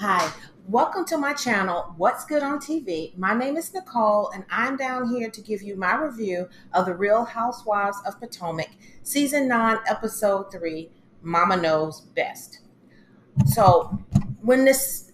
Hi, welcome to my channel, What's Good on TV. My name is Nicole, and I'm down here to give you my review of The Real Housewives of Potomac, Season 9, Episode 3, Mama Knows Best. So when this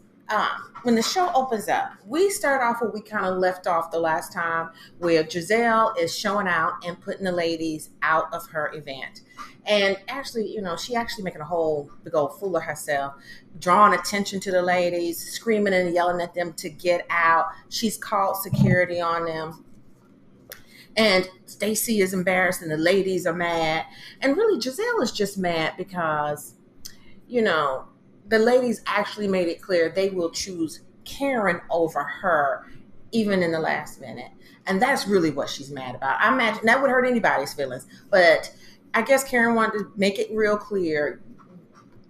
when the show opens up, we start off where we kind of left off the last time, where Giselle is showing out and putting the ladies out of her event. And actually, she actually making a whole big old fool of herself, drawing attention to the ladies, screaming and yelling at them to get out. She's called security on them. And Stacy is embarrassed and the ladies are mad. And really, Giselle is just mad because you know, the ladies actually made it clear they will choose Karen over her, even in the last minute. And that's really what she's mad about. I imagine that would hurt anybody's feelings. But I guess Karen wanted to make it real clear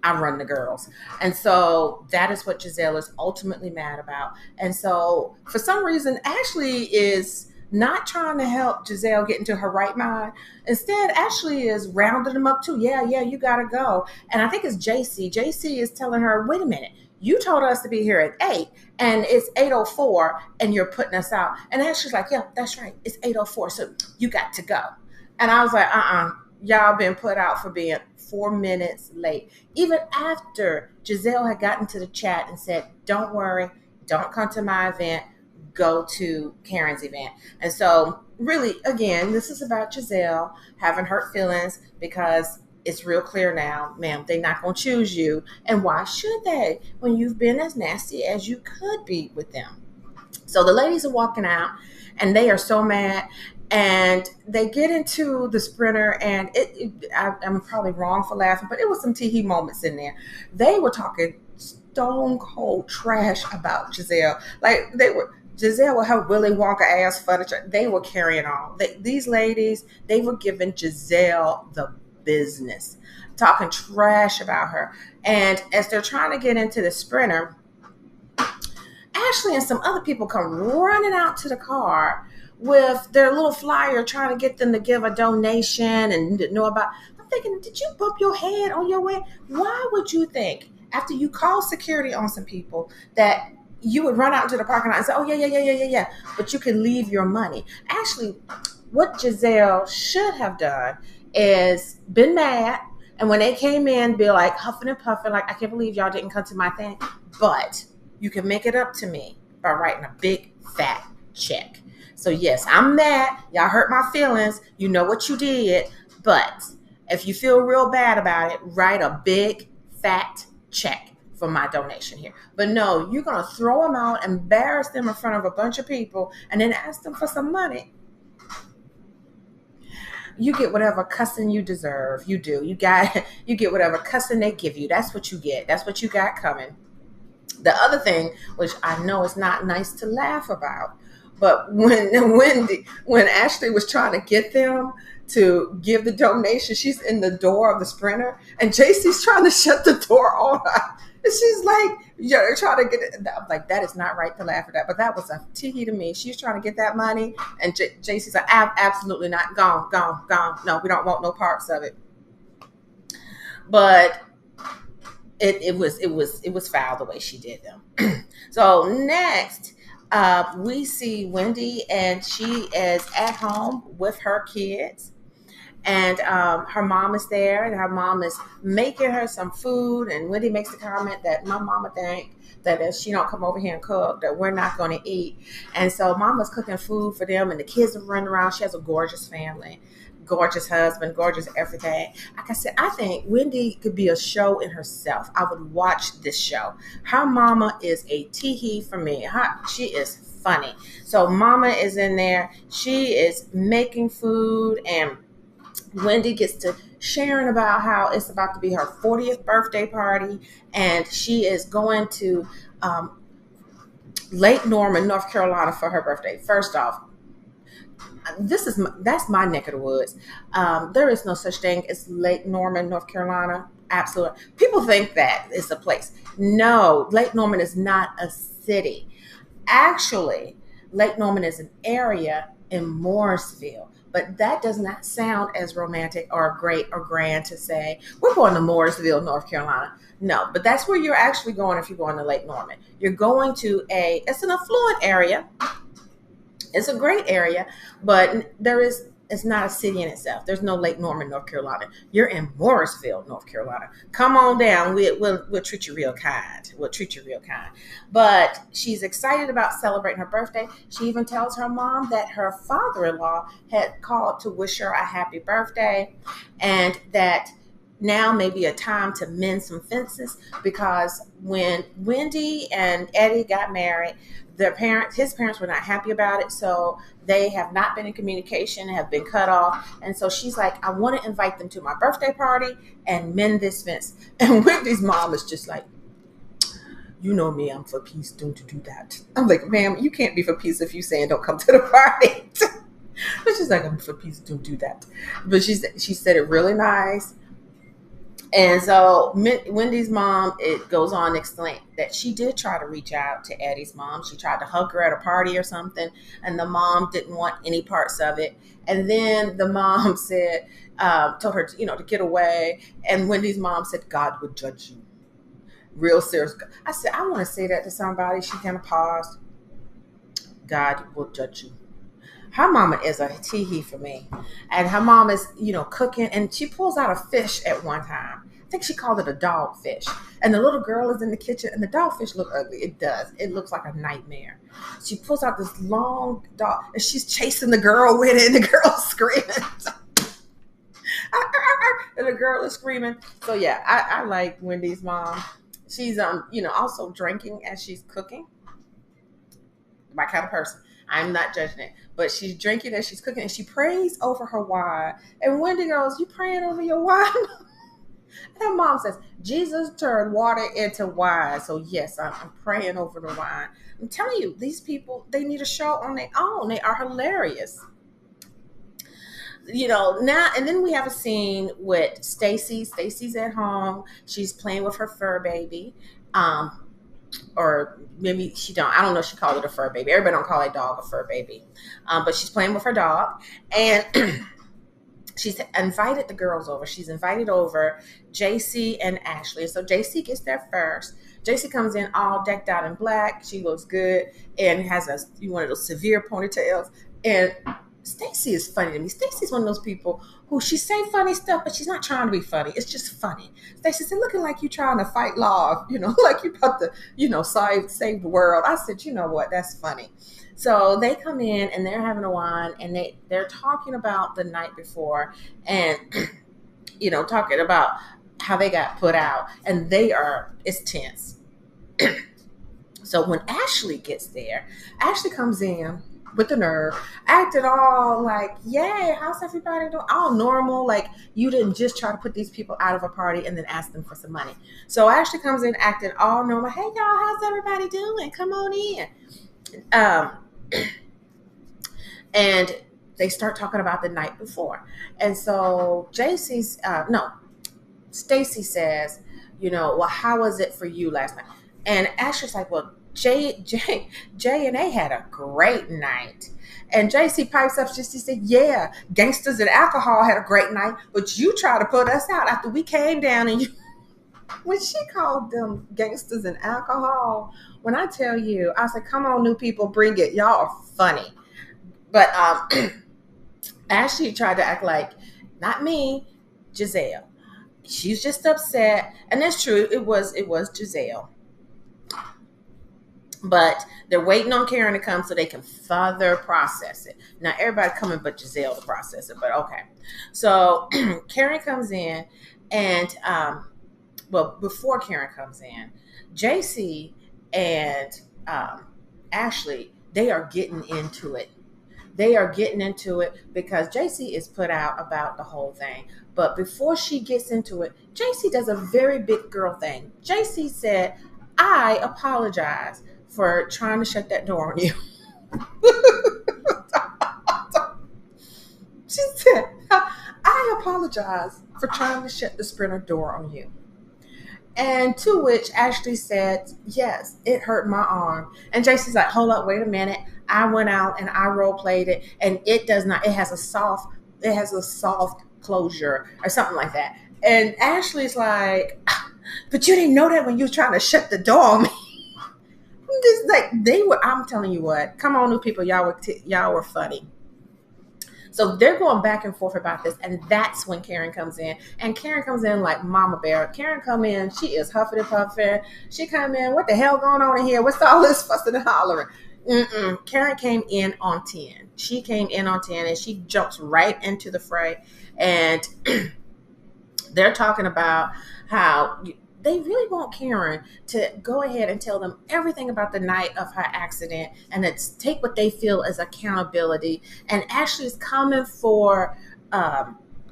I run the girls. And so that is what Giselle is ultimately mad about. And so for some reason, Ashley is not trying to help Giselle get into her right mind. Instead, Ashley is rounding them up too. Yeah, you gotta go. And I think it's JC. JC is telling her, wait a minute, you told us to be here at 8 and it's 8:04 and you're putting us out. And Ashley's like, yeah, that's right. It's 8:04. So you got to go. And I was like, y'all been put out for being 4 minutes late. Even after Giselle had gotten to the chat and said, don't worry, don't come to my event, go to Karen's event. And so really, again, this is about Giselle having hurt feelings because it's real clear now, ma'am, they're not going to choose you. And why should they when you've been as nasty as you could be with them? So the ladies are walking out and they are so mad. And they get into the sprinter, and I'm probably wrong for laughing, but it was some tee moments in there. They were talking stone cold trash about Giselle. Like Giselle with her Willy Wonka ass furniture. They were carrying on. These ladies, they were giving Giselle the business, talking trash about her. And as they're trying to get into the sprinter, Ashley and some other people come running out to the car with their little flyer trying to get them to give a donation and know about. I'm thinking, did you bump your head on your way? Why would you think after you call security on some people that you would run out into the parking lot and say, oh, yeah, but you can leave your money? Actually, what Giselle should have done is been mad. And when they came in, be like huffing and puffing, like, I can't believe y'all didn't come to my thing. But you can make it up to me by writing a big fat check. So yes, I'm mad. Y'all hurt my feelings. You know what you did. But if you feel real bad about it, write a big fat check for my donation here. But no, you're going to throw them out, embarrass them in front of a bunch of people, and then ask them for some money. You get whatever cussing you deserve. You do. You get whatever cussing they give you. That's what you get. That's what you got coming. The other thing, which I know is not nice to laugh about, but when Ashley was trying to get them to give the donation, she's in the door of the sprinter, and JC's trying to shut the door on her. And she's like, you're trying to get it. I'm like, that is not right to laugh at that. But that was a tee to me. She's trying to get that money, and JC's like, absolutely not. Gone. No, we don't want no parts of it. But it was foul the way she did them. So next, we see Wendy, and she is at home with her kids, and her mom is there, and her mom is making her some food. And Wendy makes the comment that my mama think that if she don't come over here and cook, that we're not going to eat. And so mama's cooking food for them, and the kids are running around. She has a gorgeous family, gorgeous husband, gorgeous everything. Like I said, I think Wendy could be a show in herself. I would watch this show. Her mama is a tee for me. She is funny. So mama is in there. She is making food, and Wendy gets to sharing about how it's about to be her 40th birthday party, and she is going to Lake Norman, North Carolina for her birthday. First off, that's my neck of the woods. There is no such thing as Lake Norman, North Carolina. Absolutely. People think that it's a place. No, Lake Norman is not a city. Actually, Lake Norman is an area in Morrisville. But that does not sound as romantic or great or grand to say, we're going to Mooresville, North Carolina. No, but that's where you're actually going if you're going to Lake Norman. You're going to it's an affluent area. It's a great area, but it's not a city in itself. There's no Lake Norman, North Carolina. You're in Morrisville, North Carolina. Come on down. We'll treat you real kind. We'll treat you real kind. But she's excited about celebrating her birthday. She even tells her mom that her father-in-law had called to wish her a happy birthday, and that now may be a time to mend some fences, because when Wendy and Eddie got married, his parents were not happy about it, so they have not been in communication, have been cut off. And so she's like, I want to invite them to my birthday party and mend this fence. And Wendy's mom is just like, you know me, I'm for peace, don't do that. I'm like, ma'am, you can't be for peace if you saying don't come to the party. But she's like, I'm for peace, don't do that. But she said it really nice. And so Wendy's mom, it goes on to explain that she did try to reach out to Eddie's mom. She tried to hug her at a party or something, and the mom didn't want any parts of it. And then the mom said, told her to get away. And Wendy's mom said, God would judge you. Real serious. I said, I want to say that to somebody. She kind of paused. God will judge you. Her mama is a tee-hee for me. And her mom is, cooking, and she pulls out a fish at one time. I think she called it a dogfish. And the little girl is in the kitchen, and the dogfish look ugly. It does. It looks like a nightmare. She pulls out this long dog, and she's chasing the girl with it, and the girl's screaming. And the girl is screaming. So yeah, I like Wendy's mom. She's also drinking as she's cooking. My kind of person. I'm not judging it, but she's drinking as she's cooking, and she prays over her wine. And Wendy goes, "You praying over your wine?" And her mom says, "Jesus turned water into wine." So yes, I'm praying over the wine. I'm telling you, these people, they need a show on their own. They are hilarious. Now, and then we have a scene with Stacy. Stacy's at home. She's playing with her fur baby. Or maybe she don't. I don't know if she called it a fur baby. Everybody don't call a dog a fur baby. But she's playing with her dog. And she's invited the girls over. She's invited over JC and Ashley. So JC gets there first. JC comes in all decked out in black. She looks good and has one of those severe ponytails. And Stacy is funny to me. Stacy's one of those people who she say funny stuff, but she's not trying to be funny. It's just funny. Stacy said, looking like you trying to fight law, like you about to, save the world. I said, you know what? That's funny. So they come in and they're having a wine, and they're talking about the night before, and, talking about how they got put out, and it's tense. So when Ashley gets there, Ashley comes in with the nerve, acted all like, yay, how's everybody doing? All normal, like you didn't just try to put these people out of a party and then ask them for some money. So Ashley comes in acting all normal. Hey, y'all, how's everybody doing? Come on in. And they start talking about the night before. And so Stacy says, well, how was it for you last night? And Ashley's like, well, Jay and A had a great night. And JC pipes up, she said, yeah, gangsters and alcohol had a great night, but you tried to put us out after we came down. And when she called them gangsters and alcohol, when I tell you, I said, come on, new people, bring it. Y'all are funny. But Ashley tried to act like, not me, Giselle. She's just upset. And that's true. It was Giselle. But they're waiting on Karen to come so they can further process it. Now, everybody coming but Giselle to process it, but okay. So Karen comes in, and, before Karen comes in, JC and Ashley, they are getting into it. They are getting into it because JC is put out about the whole thing. But before she gets into it, JC does a very big girl thing. JC said, I apologize for trying to shut that door on you. She said, I apologize for trying to shut the Sprinter door on you. And to which Ashley said, yes, it hurt my arm. And JC's like, hold up, wait a minute. I went out and I role played it, and it does not. It has a soft closure or something like that. And Ashley's like, but you didn't know that when you was trying to shut the door on me. Just like they were. I'm telling you what. Come on, new people, y'all were funny. So they're going back and forth about this, and that's when Karen comes in. And Karen comes in like Mama Bear. Karen come in, she is huffing and puffing. She come in, what the hell going on in here? What's all this fussing and hollering? Karen came in on 10. She came in on 10, and she jumps right into the fray. And they're talking about how they really want Karen to go ahead and tell them everything about the night of her accident, and it's take what they feel as accountability. And Ashley's coming for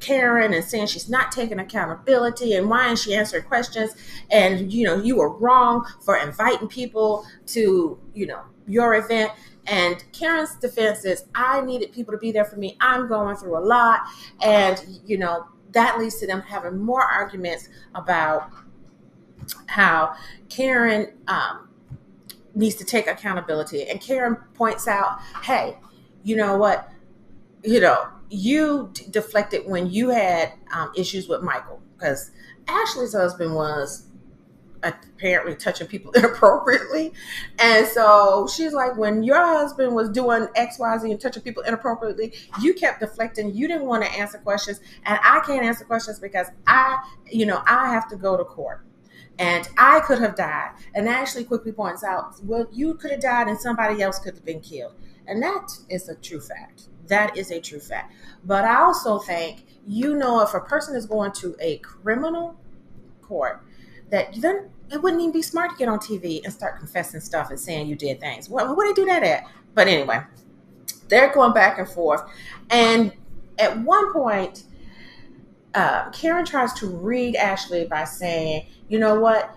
Karen and saying she's not taking accountability, and why isn't she answering questions, and you were wrong for inviting people to your event. And Karen's defense is, I needed people to be there for me. I'm going through a lot. And that leads to them having more arguments about how Karen needs to take accountability. And Karen points out, hey, you know what? You deflected when you had issues with Michael, because Ashley's husband was apparently touching people inappropriately. And so she's like, when your husband was doing XYZ and touching people inappropriately, you kept deflecting. You didn't want to answer questions. And I can't answer questions because I have to go to court. And I could have died. And Ashley quickly points out, well, you could have died and somebody else could have been killed. And that is a true fact. That is a true fact. But I also think, if a person is going to a criminal court, that then it wouldn't even be smart to get on TV and start confessing stuff and saying you did things. Where would they do that at? But anyway, they're going back and forth. And at one point, Karen tries to read Ashley by saying, you know what?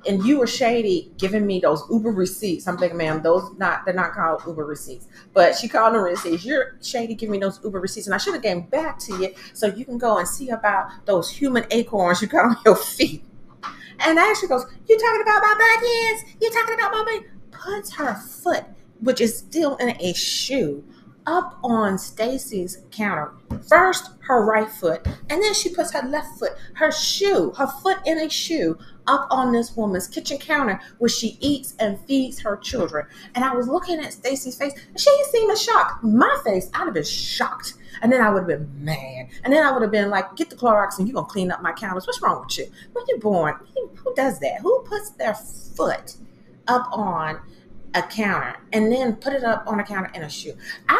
And you were shady giving me those Uber receipts. I'm thinking, ma'am, they're not called Uber receipts. But she called them receipts. You're shady giving me those Uber receipts. And I should have gave them back to you so you can go and see about those human acorns you got on your feet. And Ashley goes, you talking about my bunions? You talking about my bunions? Puts her foot, which is still in a shoe, up on Stacy's counter. First, her right foot, and then she puts her left foot, her foot in a shoe, up on this woman's kitchen counter where she eats and feeds her children. And I was looking at Stacy's face, and she seemed shocked. My face, I'd have been shocked. And then I would have been mad. And then I would have been like, get the Clorox and you're going to clean up my counters. What's wrong with you? When you're born, who does that? Who puts their foot up on a counter and then put it up on a counter in a shoe? I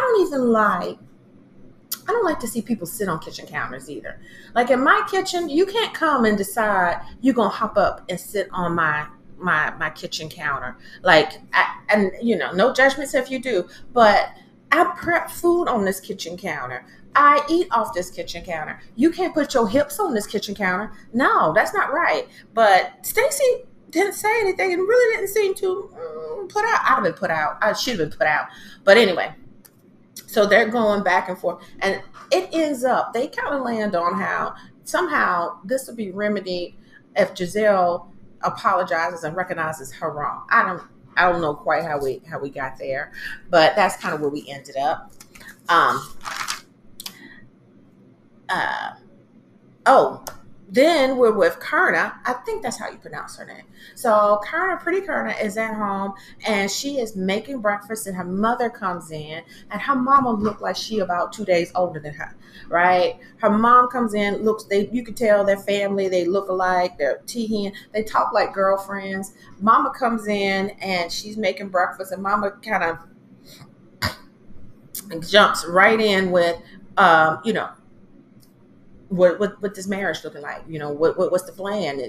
don't like to see people sit on kitchen counters either. Like in my kitchen, you can't come and decide you're going to hop up and sit on my kitchen counter. No judgments if you do, but I prep food on this kitchen counter. I eat off this kitchen counter. You can't put your hips on this kitchen counter. No, that's not right. But Stacy didn't say anything and really didn't seem to put out. I'd have been put out. I should have been put out. But anyway, so they're going back and forth. And it ends up, they kind of land on how somehow this will be remedied if Giselle apologizes and recognizes her wrong. I don't know quite how we got there, but that's kind of where we ended up. Then we're with Kerna. I think that's how you pronounce her name. So Pretty Kerna is at home, and she is making breakfast, and her mother comes in, and her mama looked like she about 2 days older than her, right? Her mom comes in, you could tell their family, they look alike, they're teeing, they talk like girlfriends. Mama comes in, and she's making breakfast, and mama kind of jumps right in with, what this marriage looking like, what's the plan,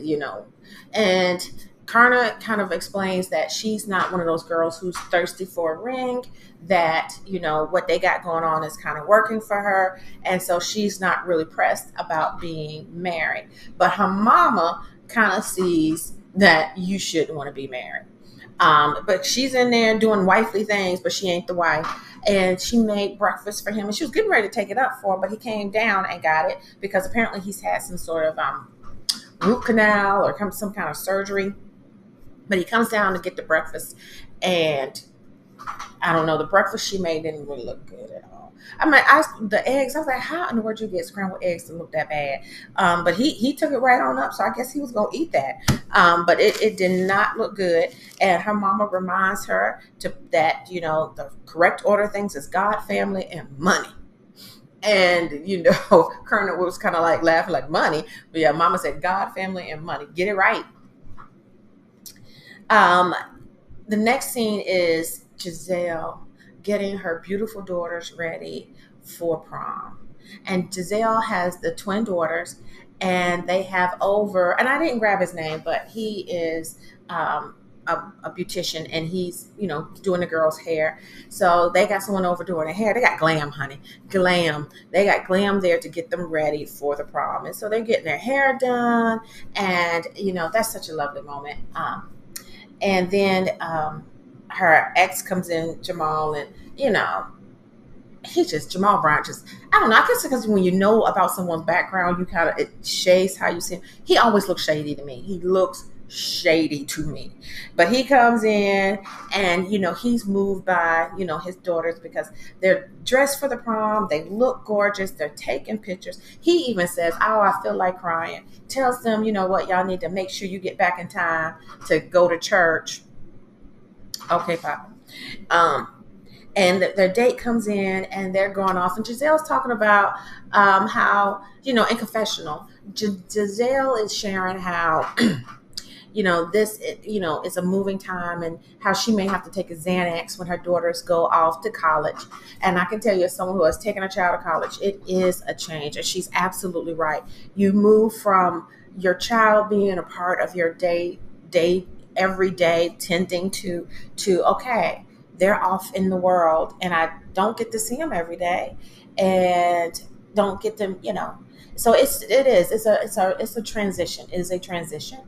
and Karna kind of explains that she's not one of those girls who's thirsty for a ring, that what they got going on is kind of working for her, and so she's not really pressed about being married. But her mama kind of sees that you shouldn't want to be married. But she's in there doing wifely things, but she ain't the wife. And she made breakfast for him, and she was getting ready to take it up for him, but he came down and got it because apparently he's had some sort of root canal or some kind of surgery. But he comes down to get the breakfast, and I don't know. The breakfast she made didn't really look good at all. I mean, the eggs. I was like, how in the world you get scrambled eggs to look that bad? But he took it right on up. So I guess he was gonna eat that. But it did not look good. And her mama reminds her that the correct order of things is God, family, and money. And Colonel was kind of like laughing, like money. But yeah, Mama said God, family, and money. Get it right. Um, the next scene is Giselle getting her beautiful daughters ready for prom. And Giselle has the twin daughters, and they have over, and I didn't grab his name, but he is a beautician, and he's, doing the girls' hair. So they got someone over doing their hair. They got glam, honey. Glam. They got glam there to get them ready for the prom. And so they're getting their hair done. And, that's such a lovely moment. And then her ex comes in, Jamal, and Jamal Bryant just, I don't know, I guess because when you know about someone's background, you kind of, it shades how you see him. He always looks shady to me. He looks shady to me. But he comes in and, he's moved by, his daughters because they're dressed for the prom. They look gorgeous. They're taking pictures. He even says, oh, I feel like crying. Tells them, what, y'all need to make sure you get back in time to go to church. Okay, Papa. And their date comes in and they're going off. And Giselle's talking about how, in confessional, Giselle is sharing how, this, is a moving time, and how she may have to take a Xanax when her daughters go off to college. And I can tell you, as someone who has taken a child to college, it is a change. And she's absolutely right. You move from your child being a part of your day, every day, tending to okay, they're off in the world, and I don't get to see them every day, and don't get them, So it's a transition. It is a transition.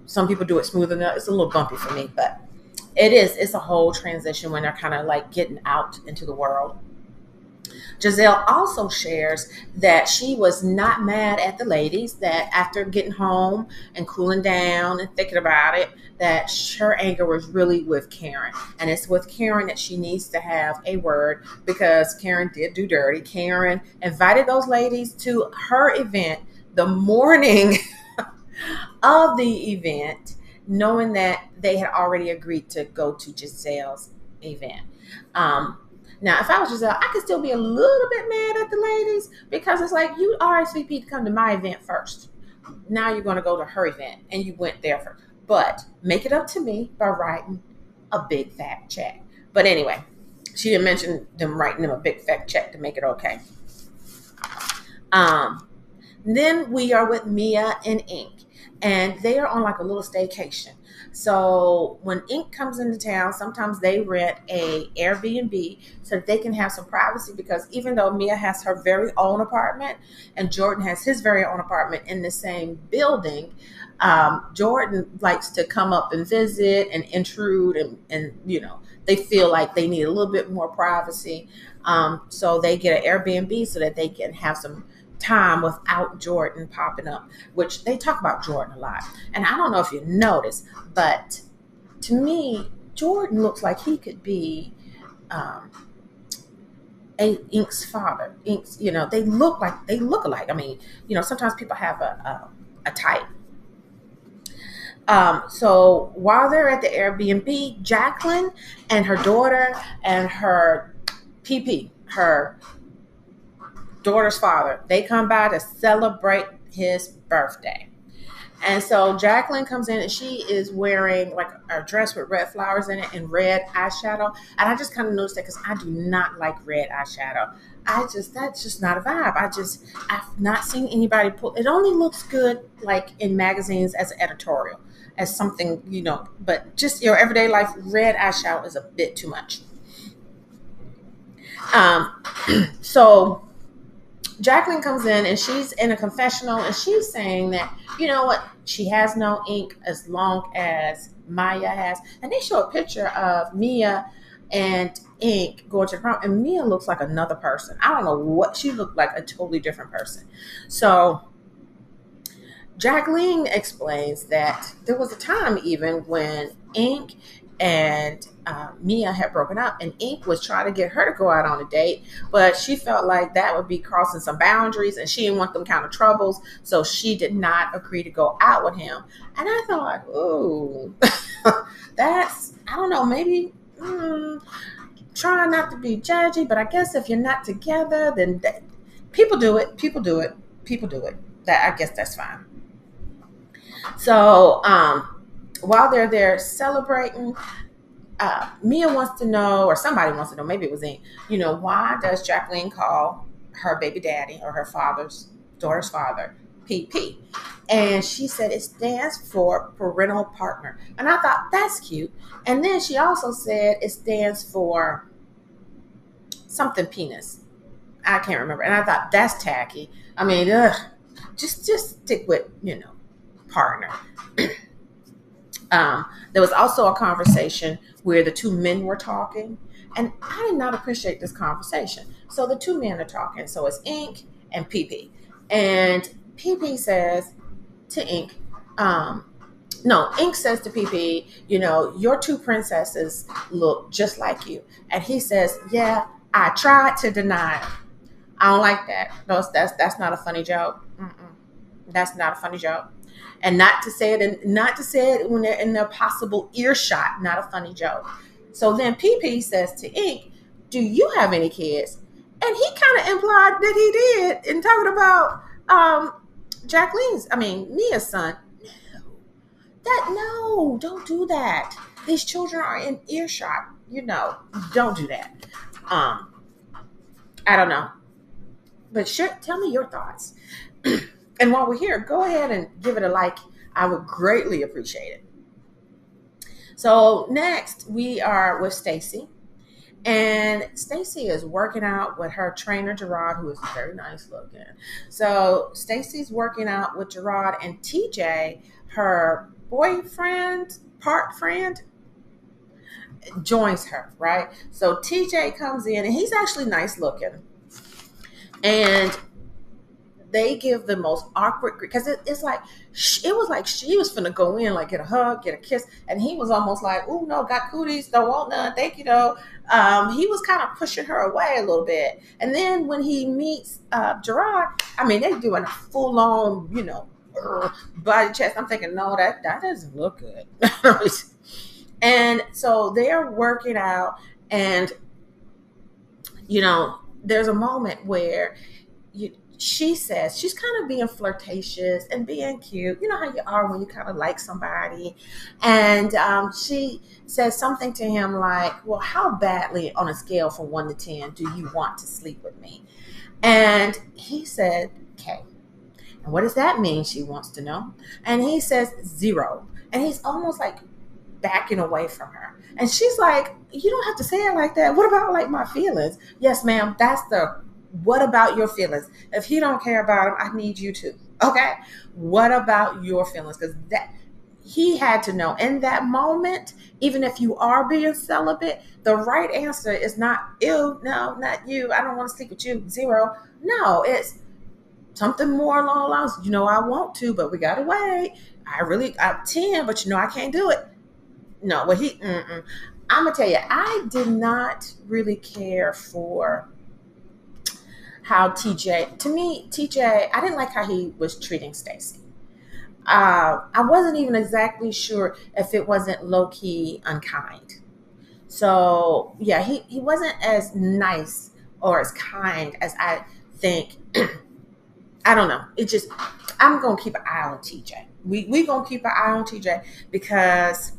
Some people do it smooth enough. It's a little bumpy for me, but it's a whole transition when they're kind of like getting out into the world. Giselle also shares that she was not mad at the ladies, that after getting home and cooling down and thinking about it, that her anger was really with Karen. And it's with Karen that she needs to have a word, because Karen did do dirty. Karen invited those ladies to her event the morning of the event, knowing that they had already agreed to go to Giselle's event. Now, if I was Giselle, I could still be a little bit mad at the ladies, because it's like, you RSVP'd to come to my event first. Now you're going to go to her event, and you went there first. But make it up to me by writing a big fat check. But anyway, she didn't mention them writing them a big fat check to make it okay. Then we are with Mia and Ink, and they are on like a little staycation. So when Ink comes into town, sometimes they rent a Airbnb so that they can have some privacy, because even though Mia has her very own apartment and Jordan has his very own apartment in the same building, Jordan likes to come up and visit and intrude, and they feel like they need a little bit more privacy. So they get an Airbnb so that they can have some time without Jordan popping up, which they talk about Jordan a lot. And I don't know if you noticed, but to me, Jordan looks like he could be Ink's father. Ink's, they look alike. I mean, sometimes people have a type. So while they're at the Airbnb, Jacqueline and her daughter and her PP, her daughter's father, they come by to celebrate his birthday. And so Jacqueline comes in and she is wearing like a dress with red flowers in it and red eyeshadow. And I just kind of noticed that because I do not like red eyeshadow. That's just not a vibe. I've not seen anybody pull. It only looks good like in magazines as an editorial, as something, but just your everyday life, red eyeshadow is a bit too much. So Jacqueline comes in and she's in a confessional, and she's saying that, she has no ink as long as Maya has. And they show a picture of Mia and Ink going to the prom, and Mia looks like another person. I don't know what she looked like, a totally different person. So Jacqueline explains that there was a time even when Ink and Mia had broken up, and Ink was trying to get her to go out on a date, but she felt like that would be crossing some boundaries, and she didn't want them kind of troubles, so she did not agree to go out with him. And I thought, ooh, that's, I don't know, maybe. Trying not to be judgy, but I guess if you're not together, then people do it. People do it. People do it. That, I guess that's fine. So while they're there celebrating, Mia wants to know, or somebody wants to know, maybe it was Ink, why does Jacqueline call her baby daddy or her daughter's father PP? And she said it stands for parental partner. And I thought, that's cute. And then she also said it stands for something penis. I can't remember. And I thought, that's tacky. I mean, just stick with, partner. There was also a conversation where the two men were talking, and I did not appreciate this conversation. So the two men are talking. So it's Ink and PP. And PP says to Ink, no, Ink says to PP, your two princesses look just like you. And he says, yeah, I tried to deny it. I don't like that. No, that's not a funny joke. Mm-mm. That's not a funny joke. And not to say it when they're in their possible earshot, not a funny joke. So then PP says to Ink, do you have any kids? And he kind of implied that he did in talking about Mia's son. No, don't do that. These children are in earshot. Don't do that. I don't know. But tell me your thoughts. And while we're here, go ahead and give it a like. I would greatly appreciate it. So next we are with Stacy. And Stacy is working out with her trainer, Gerard, who is very nice looking. So Stacy's working out with Gerard, and TJ, her boyfriend, part friend, joins her, right? So TJ comes in, and he's actually nice looking. And they give the most awkward, because it was like she was finna go in, like get a hug, get a kiss, and he was almost like, "Oh no, got cooties, don't want none, thank you though." He was kind of pushing her away a little bit, and then when he meets Gerard, they doing a full on, body chest. I'm thinking, no, that doesn't look good. And so they're working out, and there's a moment where she says she's kind of being flirtatious and being cute. You know how you are when you kind of like somebody. And she says something to him like, well, how badly on a scale from 1 to 10 do you want to sleep with me? And he said, okay. And what does that mean? She wants to know. And he says 0. And he's almost like backing away from her. And she's like, you don't have to say it like that. What about like my feelings? Yes, ma'am. What about your feelings? If he don't care about him, I need you to. Okay? What about your feelings? Because that he had to know in that moment, even if you are being celibate, the right answer is not, ew, no, not you. I don't want to sleep with you. 0. No, it's something more along the lines. I want to, but we gotta wait. I'm 10, but I can't do it. No, but I'm gonna tell you, I did not really care for how TJ, I didn't like how he was treating Stacy. I wasn't even exactly sure if it wasn't low-key unkind. So yeah, he wasn't as nice or as kind as I think. I don't know. I'm gonna keep an eye on TJ. We gonna keep an eye on TJ because,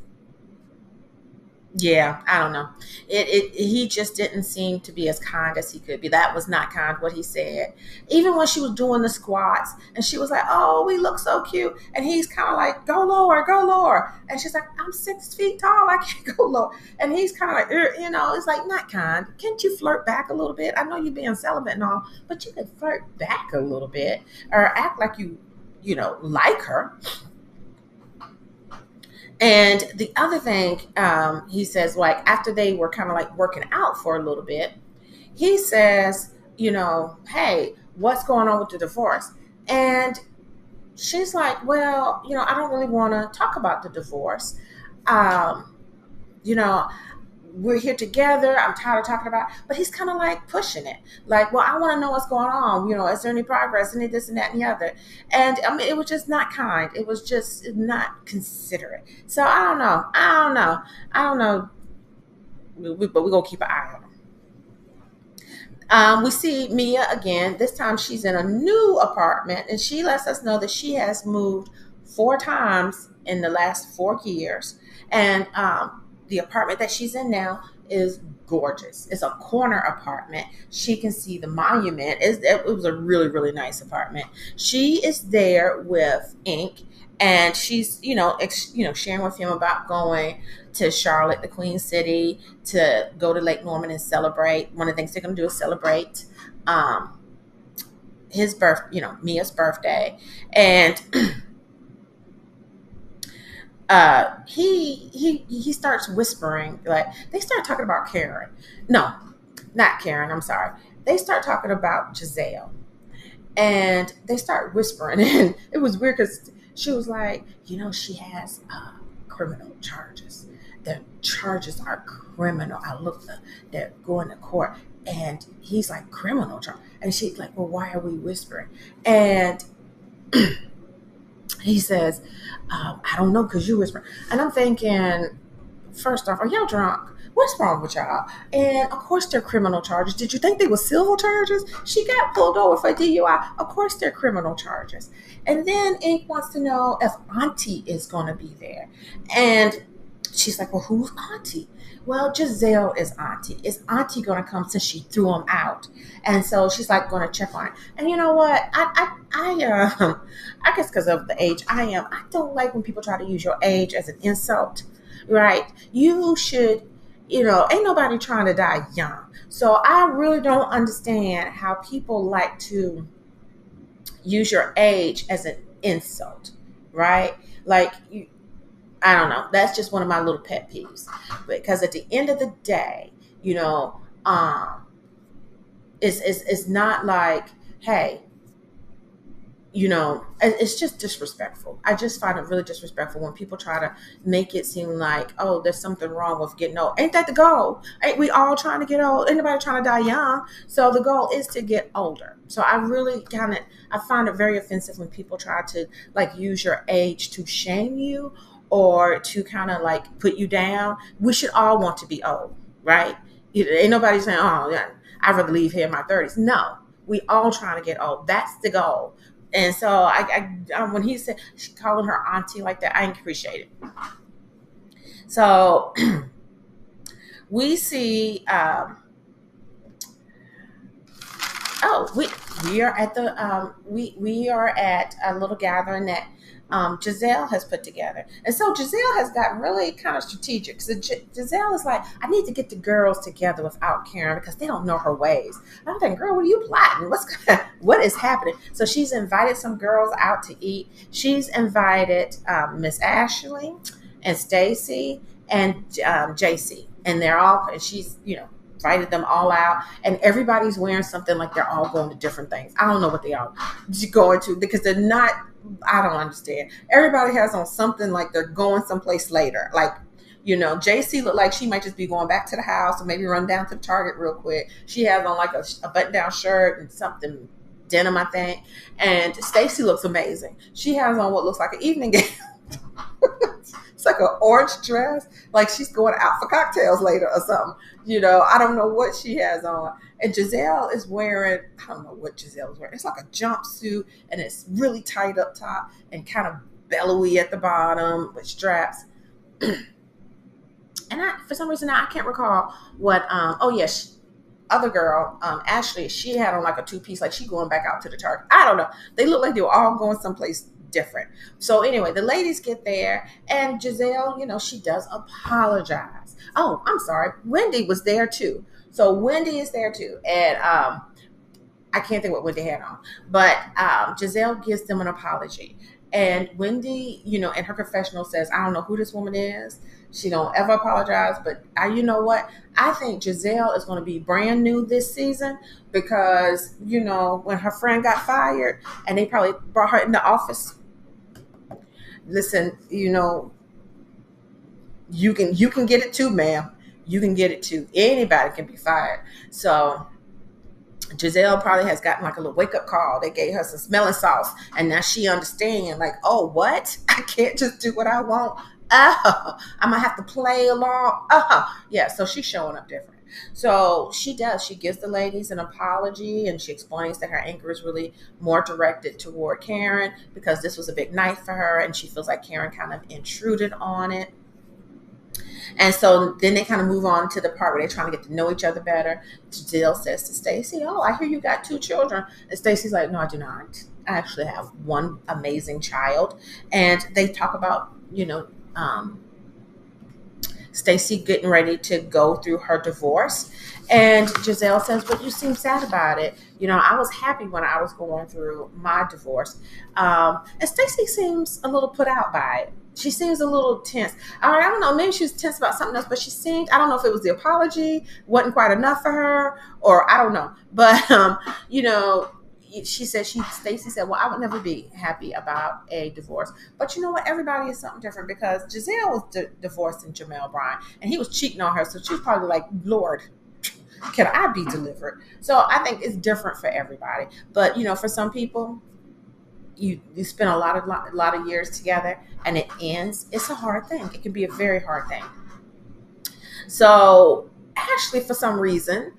yeah, I don't know. He just didn't seem to be as kind as he could be. That was not kind what he said. Even when she was doing the squats and she was like, "Oh, we look so cute," and he's kind of like, "Go lower, go lower," and she's like, "I'm 6 feet tall, I can't go low," and he's kind of like, it's like not kind. Can't you flirt back a little bit? I know you're being celibate and all, but you could flirt back a little bit or act like you like her. And the other thing, he says, like, after they were kind of like working out for a little bit, he says, hey, what's going on with the divorce? And she's like, well, I don't really want to talk about the divorce. you know, we're here together. I'm tired of talking about it. But he's kind of like pushing it. Like, well, I want to know what's going on. Is there any progress? Any this and that and the other? And I mean, it was just not kind. It was just not considerate. So I don't know. But we're going to keep an eye on him. We see Mia again. This time she's in a new apartment, and she lets us know that she has moved 4 times in the last 4 years. And the apartment that she's in now is gorgeous. It's a corner apartment. She can see the monument. It was a really, really nice apartment. She is there with Ink, and she's sharing with him about going to Charlotte, the Queen City, to go to Lake Norman and celebrate. One of the things they're going to do is celebrate his Mia's birthday, and he starts whispering. Like, they start talking about Karen. No, not Karen. I'm sorry. They start talking about Giselle, and they start whispering, and it was weird because she was like, she has criminal charges. The charges are criminal. I looked, they're going to court, and he's like, criminal charge, and she's like, well, why are we whispering? And he says, I don't know, because you whispering. And I'm thinking, first off, are y'all drunk? What's wrong with y'all? And of course they're criminal charges. Did you think they were civil charges? She got pulled over for DUI. Of course they're criminal charges. And then Ink wants to know if Auntie is going to be there. And she's like, well, who's Auntie? Well, Giselle is Auntie. Is Auntie going to come since she threw him out? And so she's like going to check on her. And you know what? I guess because of the age I don't like when people try to use your age as an insult, right? You should, ain't nobody trying to die young. So I really don't understand how people like to use your age as an insult, right? Like, I don't know. That's just one of my little pet peeves. Because at the end of the day, it's not like, hey, it's just disrespectful. I just find it really disrespectful when people try to make it seem like, oh, there's something wrong with getting old. Ain't that the goal? Ain't we all trying to get old? Ain't nobody trying to die young. So the goal is to get older. So I really I find it very offensive when people try to like use your age to shame you or to kind of like put you down. We should all want to be old, right? Ain't nobody saying, oh, yeah, I'd rather leave here in my 30s. No, we all trying to get old. That's the goal. And so I when he said calling her Auntie like that, I didn't appreciate it. So we see, we are at the we are at a little gathering that Giselle has put together. And so Giselle has gotten really kind of strategic. So Giselle is like, I need to get the girls together without Karen because they don't know her ways. And I'm thinking, girl, what are you plotting? What is happening? So she's invited some girls out to eat. She's invited Miss Ashley and Stacy and JC. And they're all, and she's, invited them all out, and everybody's wearing something like they're all going to different things. I don't know what they are going to because they're not. I don't understand. Everybody has on something like they're going someplace later. Like, JC looked like she might just be going back to the house or maybe run down to the Target real quick. She has on like a button-down shirt and something denim, I think. And Stacy looks amazing. She has on what looks like an evening gown. It's like an orange dress, like she's going out for cocktails later or something. I don't know what she has on. And Giselle is wearing, I don't know what Giselle is wearing. It's like a jumpsuit, and it's really tight up top and kind of bellowy at the bottom with straps. And for some reason, I can't recall what, other girl, Ashley, she had on like a two-piece, like she going back out to the Target. I don't know. They look like they were all going someplace different. So anyway, the ladies get there, and Giselle, she does apologize. Oh, I'm sorry. Wendy was there too. So Wendy is there too. And I can't think what Wendy had on. But Giselle gives them an apology. And Wendy, in her confessional says, I don't know who this woman is. She don't ever apologize. But you know what? I think Giselle is going to be brand new this season because, when her friend got fired and they probably brought her in the office. Listen, You can get it too, ma'am. You can get it too. Anybody can be fired. So Giselle probably has gotten like a little wake up call. They gave her some smelling sauce, and now she understands. Like, oh, what? I can't just do what I want. Oh, I'm gonna have to play along. Yeah. So she's showing up different. So she does. She gives the ladies an apology, and she explains that her anger is really more directed toward Karen because this was a big night for her, and she feels like Karen kind of intruded on it. And so then they kind of move on to the part where they're trying to get to know each other better. Jill says to Stacy, "Oh, I hear you got 2 children." And Stacy's like, "No, I do not. I actually have one amazing child." And they talk about, Stacy getting ready to go through her divorce. And Giselle says, "But you seem sad about it. I was happy when I was going through my divorce." And Stacy seems a little put out by it. She seems a little tense. I don't know. Maybe she was tense about something else, but she seemed, I don't know if it was the apology, wasn't quite enough for her, or I don't know. But, Stacy said, "Well, I would never be happy about a divorce." But you know what? Everybody is something different because Giselle was divorcing Jamel Bryant and he was cheating on her. So she's probably like, "Lord, can I be delivered?" So I think it's different for everybody. But, for some people, you spend a lot of years together and it ends. It's a hard thing. It can be a very hard thing. So Ashley, for some reason,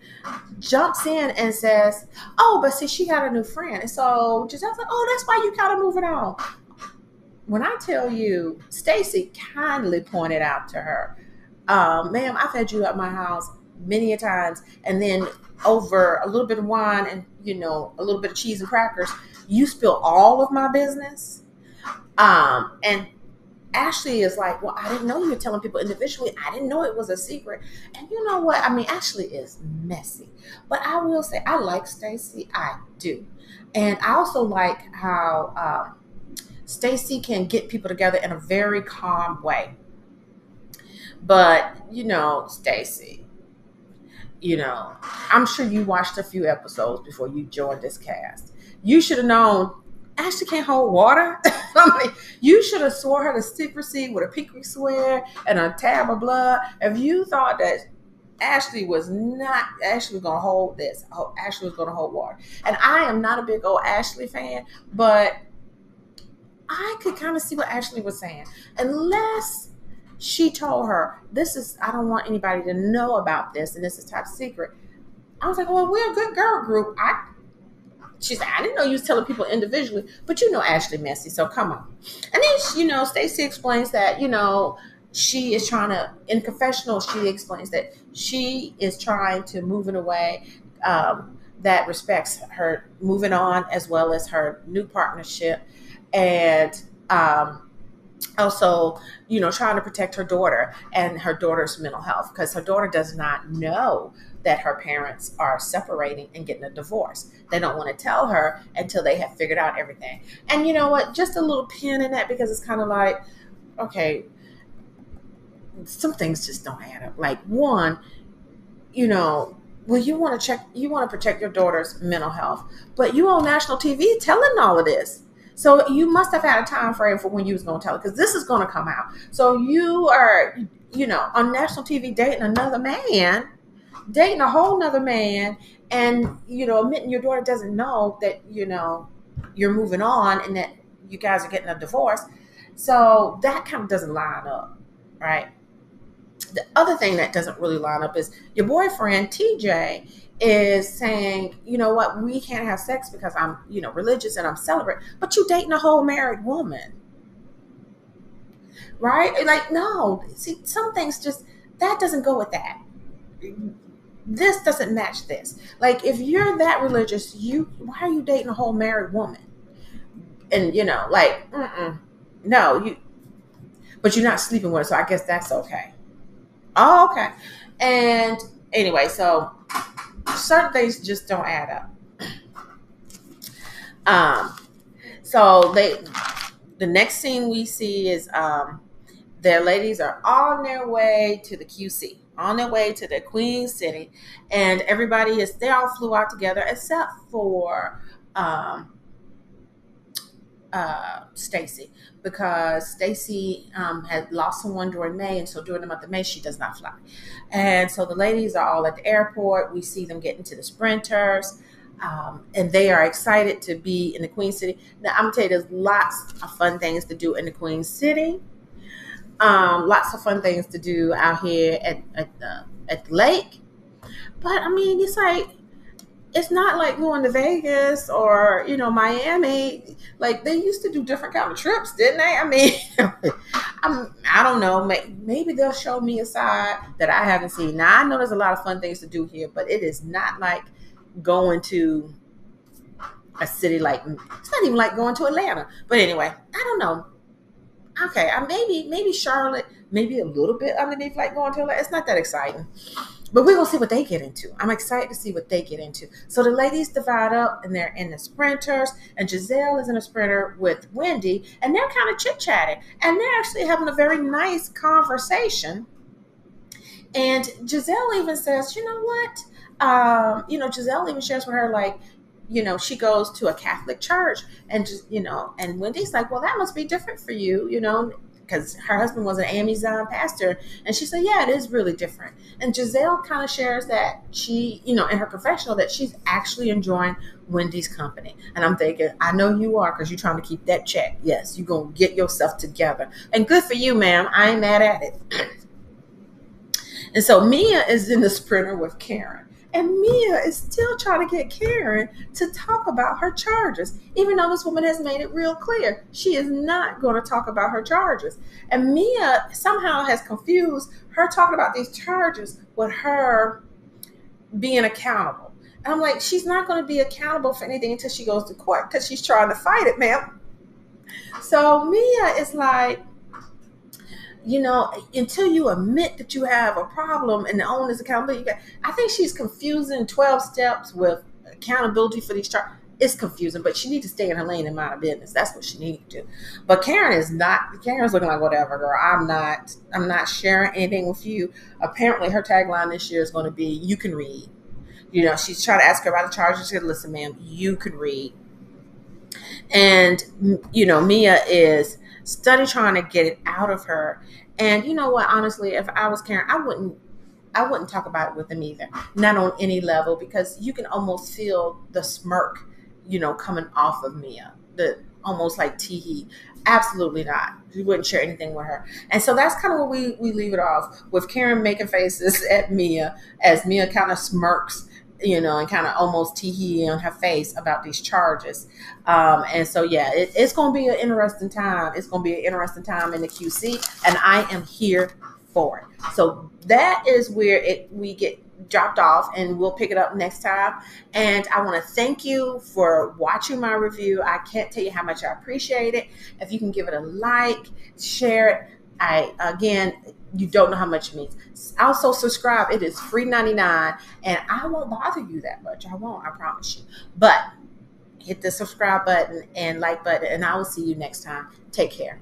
jumps in and says, "Oh, but see, she got a new friend." And so Giselle's like, "Oh, that's why you kind of moving on." When I tell you, Stacy kindly pointed out to her, "Ma'am, I've had you at my house many a times, and then over a little bit of wine and a little bit of cheese and crackers, you spill all of my business." And Ashley is like, "Well, I didn't know you were telling people individually. I didn't know it was a secret." And you know what? I mean, Ashley is messy. But I will say, I like Stacy. I do. And I also like how Stacy can get people together in a very calm way. But, Stacy, I'm sure you watched a few episodes before you joined this cast. You should have known Ashley can't hold water. I mean, you should have swore her to secrecy with a pinky swear and a tab of blood. If you thought that Ashley was going to hold this, Ashley was going to hold water. And I am not a big old Ashley fan, but I could kind of see what Ashley was saying. Unless she told her, I don't want anybody to know about this, and this is top secret. I was like, "Well, we're a good girl group." She said, "I didn't know you was telling people individually, but Ashley messy, so come on." And then, Stacy explains that, she is trying to, in confessional, she explains that she is trying to move in a way that respects her moving on as well as her new partnership. And also, trying to protect her daughter and her daughter's mental health because her daughter does not know that her parents are separating and getting a divorce. They don't want to tell her until they have figured out everything. And you know what? Just a little pin in that because it's kind of like, okay, some things just don't add up. Like one, well, you want to protect your daughter's mental health, but you on national TV telling all of this. So you must have had a time frame for when you was going to tell it because this is going to come out. So you are, on national TV dating a whole nother man, and admitting your daughter doesn't know that you're moving on and that you guys are getting a divorce. So that kind of doesn't line up, right? The other thing that doesn't really line up is your boyfriend TJ is saying, "You know what, we can't have sex because I'm religious and I'm celibate," but you dating a whole married woman, right? Like, no, see, some things just that doesn't go with that. This doesn't match this. Like, if you're that religious, why are you dating a whole married woman? And like, no, but you're not sleeping with her, so I guess that's okay. Oh, okay. And anyway, so certain things just don't add up. So the next scene we see is their ladies are on their way to the QC, on their way to the Queen City, and they all flew out together except for Stacy, because Stacy had lost someone during May, and so during the month of May she does not fly. And so the ladies are all at the airport. We see them get into the sprinters. And they are excited to be in the Queen City. Now, I'm gonna tell you, there's lots of fun things to do in the Queen City. Lots of fun things to do out here at the lake. But I mean, it's not like going to Vegas or Miami. Like they used to do different kind of trips, didn't they? I mean, I don't know. Maybe they'll show me a side that I haven't seen. Now I know there's a lot of fun things to do here, but it is not like going to a city like it's not even like going to Atlanta. But anyway, I don't know. Okay, maybe Charlotte, maybe a little bit underneath like going to Atlanta. It's not that exciting. But we're gonna see what they get into. I'm excited to see what they get into. So the ladies divide up and they're in the sprinters, and Giselle is in a sprinter with Wendy, and they're kind of chit-chatting. And they're actually having a very nice conversation. And Giselle even says, you know what? Giselle even shares with her, like, she goes to a Catholic church, and and Wendy's like, well, that must be different for you, because her husband was an Amazon pastor. And she said, yeah, it is really different. And Giselle kind of shares that she, in her confessional, that she's actually enjoying Wendy's company. And I'm thinking, I know you are, because you're trying to keep that check. Yes, you're going to get yourself together. And good for you, ma'am. I ain't mad at it. And so Mia is in the sprinter with Karen. And Mia is still trying to get Karen to talk about her charges, even though this woman has made it real clear she is not going to talk about her charges. And Mia somehow has confused her talking about these charges with her being accountable. And I'm like, she's not going to be accountable for anything until she goes to court, because she's trying to fight it, ma'am. So Mia is like, until you admit that you have a problem and the owner's accountability, I think she's confusing 12 steps with accountability for these charges. It's confusing, but she needs to stay in her lane and mind her business. That's what she needs to do. But Karen is not. Karen's looking like, whatever, girl. I'm not sharing anything with you. Apparently, her tagline this year is going to be, "You can read." She's trying to ask her about the charges. She said, "Listen, ma'am, you can read." And Mia is study trying to get it out of her. And you know what? Honestly, if I was Karen, I wouldn't talk about it with them either. Not on any level, because you can almost feel the smirk, coming off of Mia. The almost like tee. Absolutely not. We wouldn't share anything with her. And so that's kind of where we leave it off, with Karen making faces at Mia as Mia kind of smirks, and kind of almost tee on her face about these charges. And so, yeah, it's going to be an interesting time. It's going to be an interesting time in the QC, and I am here for it. So that is where we get dropped off, and we'll pick it up next time. And I want to thank you for watching my review. I can't tell you how much I appreciate it. If you can give it a like, share it. You don't know how much it means. Also subscribe. It is free 99, and I won't bother you that much. I won't, I promise you. But hit the subscribe button and like button, and I will see you next time. Take care.